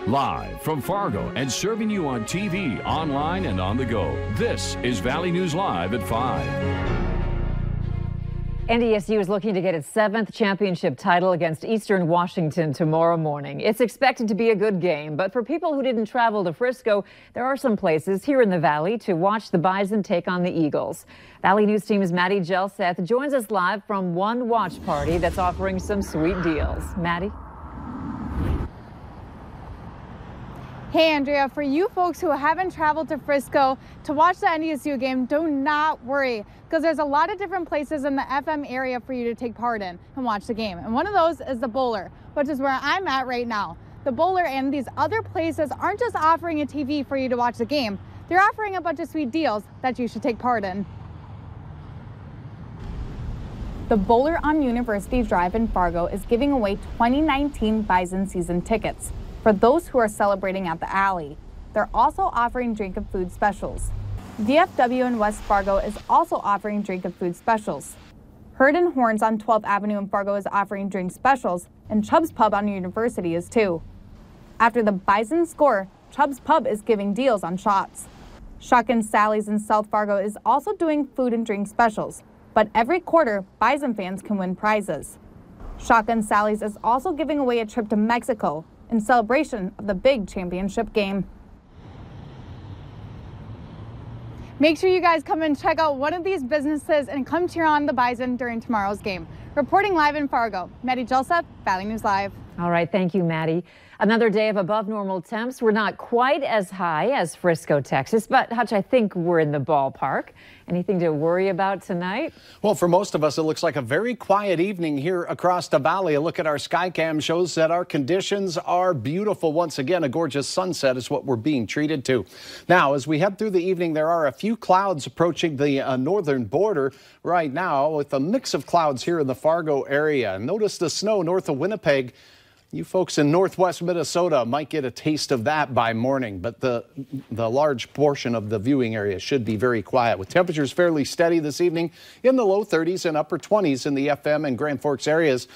Live from Fargo and serving you on TV, online, and on the go. This is Valley News Live at 5. NDSU is looking to get its 7th championship title against Eastern Washington tomorrow morning. It's expected to be a good game, but for people who didn't travel to Frisco, there are some places here in the Valley to watch the Bison take on the Eagles. Valley News Team's Maddie Gelseth joins us live from one watch party that's offering some sweet deals. Maddie? Hey, Andrea, for you folks who haven't traveled to Frisco to watch the NDSU game, do not worry, because there's a lot of different places in the FM area for you to take part in and watch the game. And one of those is the Bowler, which is where I'm at right now. The Bowler and these other places aren't just offering a TV for you to watch the game, they're offering a bunch of sweet deals that you should take part in. The Bowler on University Drive in Fargo is giving away 2019 Bison season tickets for those who are celebrating at the Alley. They're also offering drink and food specials. VFW in West Fargo is also offering drink and food specials. Herd and Horns on 12th Avenue in Fargo is offering drink specials, and Chubb's Pub on University is too. After the Bison score, Chubb's Pub is giving deals on shots. Shotgun Sally's in South Fargo is also doing food and drink specials, but every quarter, Bison fans can win prizes. Shotgun Sally's is also giving away a trip to Mexico in celebration of the big championship game. Make sure you guys come and check out one of these businesses and come cheer on the Bison during tomorrow's game. Reporting live in Fargo, Maddie Gelseth, Valley News Live. All right, thank you, Maddie. Another day of above normal temps. We're not quite as high as Frisco, Texas, but Hutch, I think we're in the ballpark. Anything to worry about tonight? Well, for most of us, it looks like a very quiet evening here across the valley. A look at our Skycam shows that our conditions are beautiful. Once again, a gorgeous sunset is what we're being treated to. Now, as we head through the evening, there are a few clouds approaching the northern border right now, with a mix of clouds here in the Fargo area. Notice the snow north of Winnipeg. You folks in northwest Minnesota might get a taste of that by morning, but the large portion of the viewing area should be very quiet, with temperatures fairly steady this evening in the low 30s and upper 20s in the FM and Grand Forks areas.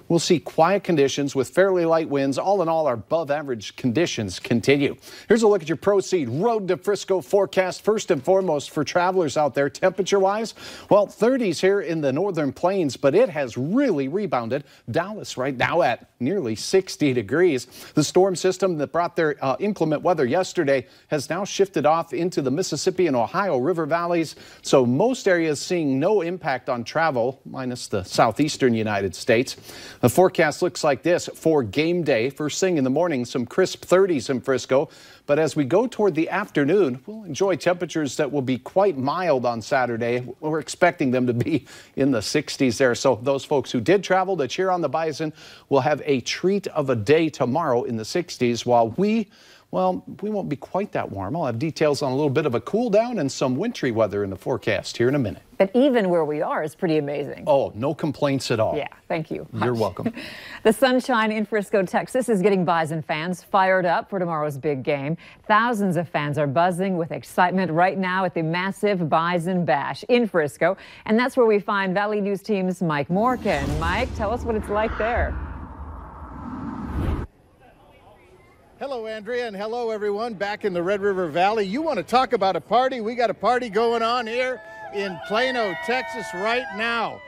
We'll see quiet conditions with fairly light winds. All in all, our above average conditions continue. Here's a look at your Proceed Road to Frisco forecast. First and foremost for travelers out there, temperature wise, well, 30s here in the northern plains, but it has really rebounded. Dallas right now at nearly 60 degrees. The storm system that brought their inclement weather yesterday has now shifted off into the Mississippi and Ohio River valleys. So most areas seeing no impact on travel, minus the southeastern United States. The forecast looks like this for game day. First thing in the morning, some crisp 30s in Frisco. But as we go toward the afternoon, we'll enjoy temperatures that will be quite mild on Saturday. We're expecting them to be in the 60s there. So those folks who did travel to cheer on the Bison will have a treat of a day tomorrow in the 60s, while we won't be quite that warm. I'll have details on a little bit of a cool down and some wintry weather in the forecast here in a minute. But even where we are is pretty amazing. Oh, no complaints at all. Yeah, thank you. You're welcome. The sunshine in Frisco, Texas is getting Bison fans fired up for tomorrow's big game. Thousands of fans are buzzing with excitement right now at the massive Bison Bash in Frisco. And that's where we find Valley News Team's Mike Morgan. Mike, tell us what it's like there. Hello, Andrea, and hello, everyone, back in the Red River Valley. You want to talk about a party? We got a party going on here in Plano, Texas right now.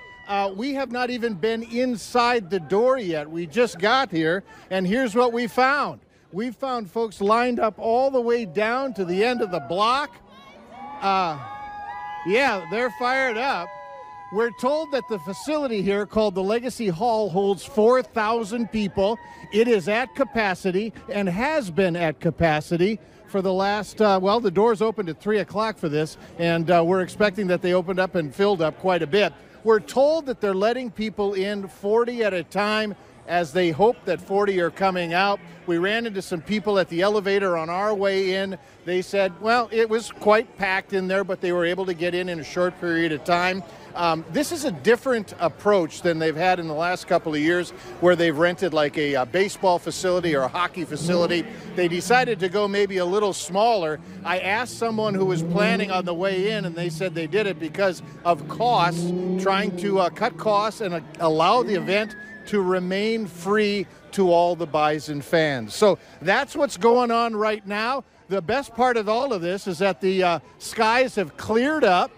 We have not even been inside the door yet. We just got here, and here's what we found. We found folks lined up all the way down to the end of the block. Yeah, they're fired up. We're told that the facility here, called the Legacy Hall, holds 4,000 people. It is at capacity and has been at capacity for the last, the doors opened at 3 o'clock for this, and we're expecting that they opened up and filled up quite a bit. We're told that they're letting people in 40 at a time, as they hope that 40 are coming out. We ran into some people at the elevator on our way in. They said, well, it was quite packed in there, but they were able to get in a short period of time. This is a different approach than they've had in the last couple of years, where they've rented like a baseball facility or a hockey facility. They decided to go maybe a little smaller. I asked someone who was planning on the way in, and they said they did it because of costs, trying to cut costs and allow the event to remain free to all the Bison fans. So that's what's going on right now. The best part of all of this is that the skies have cleared up.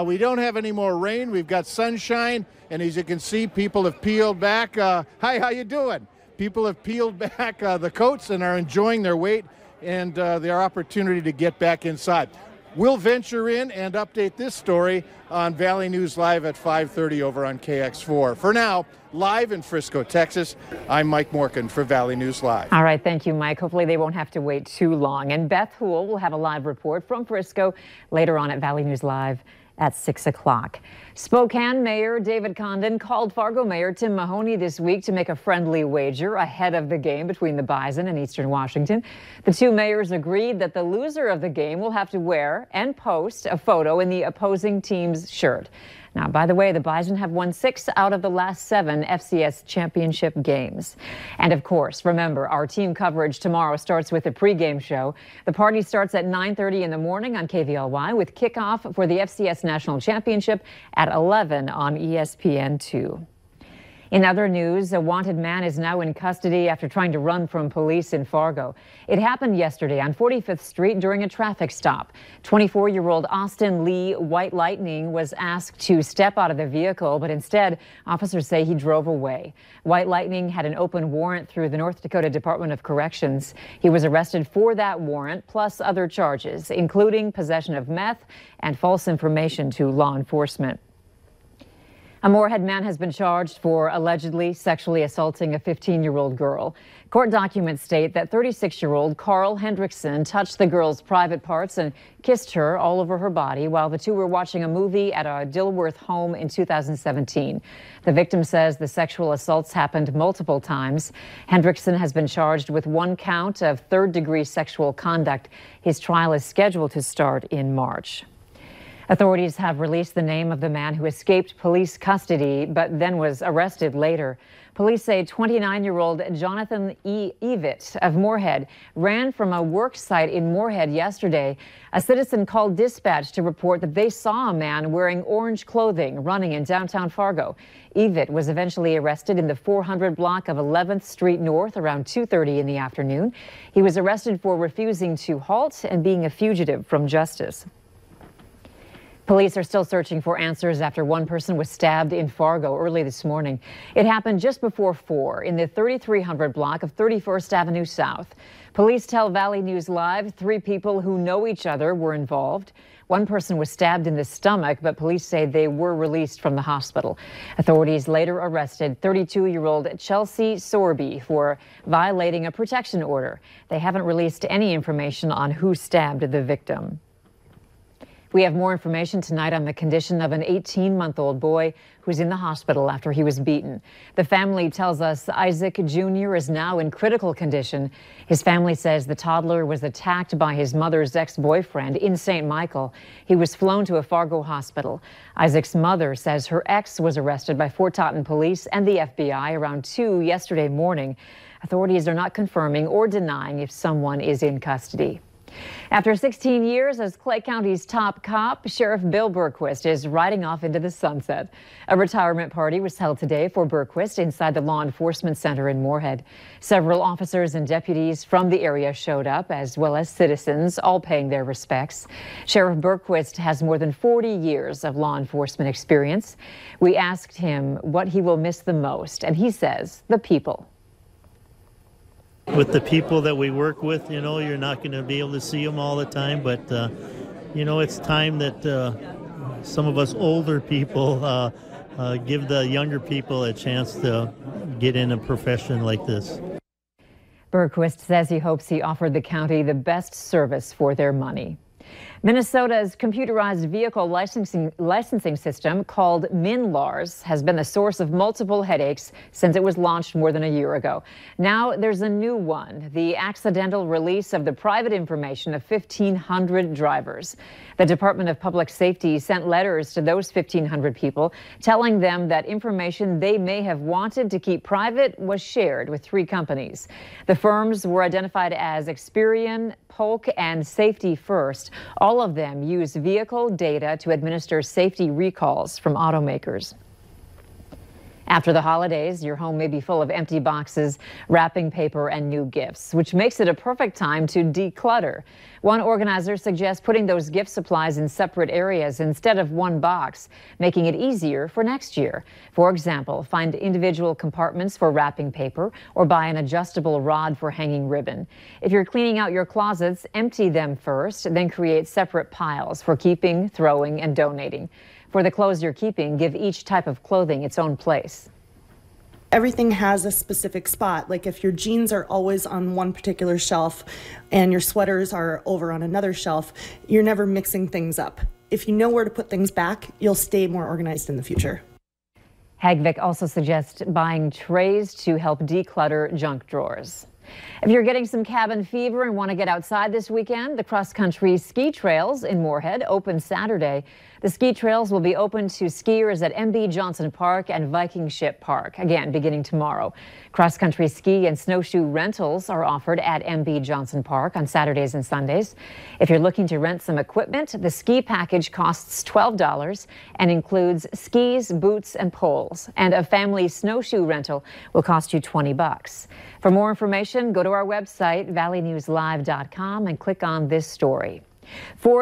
We don't have any more rain. We've got sunshine, and as you can see, people have peeled back. Hi, how you doing? People have peeled back the coats and are enjoying their wait and their opportunity to get back inside. We'll venture in and update this story on Valley News Live at 5:30 over on KX4. For now, live in Frisco, Texas, I'm Mike Morkin for Valley News Live. All right, thank you, Mike. Hopefully they won't have to wait too long. And Beth Houle will have a live report from Frisco later on at Valley News Live at 6 o'clock. Spokane Mayor David Condon called Fargo Mayor Tim Mahoney this week to make a friendly wager ahead of the game between the Bison and Eastern Washington. The two mayors agreed that the loser of the game will have to wear and post a photo in the opposing team's shirt. Now, by the way, the Bison have won 6 out of the last 7 FCS championship games. And of course, remember, our team coverage tomorrow starts with the pregame show. The party starts at 9:30 in the morning on KVLY with kickoff for the FCS National Championship at 11 on ESPN2. In other news, a wanted man is now in custody after trying to run from police in Fargo. It happened yesterday on 45th Street during a traffic stop. 24-year-old Austin Lee White Lightning was asked to step out of the vehicle, but instead, officers say he drove away. White Lightning had an open warrant through the North Dakota Department of Corrections. He was arrested for that warrant, plus other charges, including possession of meth and false information to law enforcement. A Moorhead man has been charged for allegedly sexually assaulting a 15-year-old girl. Court documents state that 36-year-old Carl Hendrickson touched the girl's private parts and kissed her all over her body while the two were watching a movie at a Dilworth home in 2017. The victim says the sexual assaults happened multiple times. Hendrickson has been charged with 1 count of third-degree sexual conduct. His trial is scheduled to start in March. Authorities have released the name of the man who escaped police custody but then was arrested later. Police say 29-year-old Jonathan Evitt of Moorhead ran from a work site in Moorhead yesterday. A citizen called dispatch to report that they saw a man wearing orange clothing running in downtown Fargo. Evitt was eventually arrested in the 400 block of 11th Street North around 2:30 in the afternoon. He was arrested for refusing to halt and being a fugitive from justice. Police are still searching for answers after one person was stabbed in Fargo early this morning. It happened just before 4 in the 3300 block of 31st Avenue South. Police tell Valley News Live 3 people who know each other were involved. One person was stabbed in the stomach, but police say they were released from the hospital. Authorities later arrested 32-year-old Chelsea Sorby for violating a protection order. They haven't released any information on who stabbed the victim. We have more information tonight on the condition of an 18-month-old boy who's in the hospital after he was beaten. The family tells us Isaac Jr. is now in critical condition. His family says the toddler was attacked by his mother's ex-boyfriend in St. Michael. He was flown to a Fargo hospital. Isaac's mother says her ex was arrested by Fort Totten police and the FBI around 2 yesterday morning. Authorities are not confirming or denying if someone is in custody. After 16 years as Clay County's top cop, Sheriff Bill Berquist is riding off into the sunset. A retirement party was held today for Berquist inside the Law Enforcement Center in Moorhead. Several officers and deputies from the area showed up, as well as citizens, all paying their respects. Sheriff Berquist has more than 40 years of law enforcement experience. We asked him what he will miss the most, and he says the people. With the people that we work with, you know, you're not going to be able to see them all the time, but, you know, it's time that some of us older people give the younger people a chance to get in a profession like this. Berquist says he hopes he offered the county the best service for their money. Minnesota's computerized vehicle licensing system called MinLars has been the source of multiple headaches since it was launched more than a year ago. Now there's a new one, the accidental release of the private information of 1,500 drivers. The Department of Public Safety sent letters to those 1,500 people telling them that information they may have wanted to keep private was shared with 3 companies. The firms were identified as Experian, Polk, and Safety First. All of them use vehicle data to administer safety recalls from automakers. After the holidays, your home may be full of empty boxes, wrapping paper, and new gifts, which makes it a perfect time to declutter. One organizer suggests putting those gift supplies in separate areas instead of one box, making it easier for next year. For example, find individual compartments for wrapping paper or buy an adjustable rod for hanging ribbon. If you're cleaning out your closets, empty them first, then create separate piles for keeping, throwing, and donating. For the clothes you're keeping, give each type of clothing its own place. Everything has a specific spot. Like if your jeans are always on one particular shelf and your sweaters are over on another shelf, you're never mixing things up. If you know where to put things back, you'll stay more organized in the future. Hagvik also suggests buying trays to help declutter junk drawers. If you're getting some cabin fever and want to get outside this weekend, the cross-country ski trails in Moorhead open Saturday. The ski trails will be open to skiers at MB Johnson Park and Viking Ship Park, again beginning tomorrow. Cross-country ski and snowshoe rentals are offered at MB Johnson Park on Saturdays and Sundays. If you're looking to rent some equipment, the ski package costs $12 and includes skis, boots, and poles. And a family snowshoe rental will cost you $20. For more information, go to our website, valleynewslive.com, and click on this story.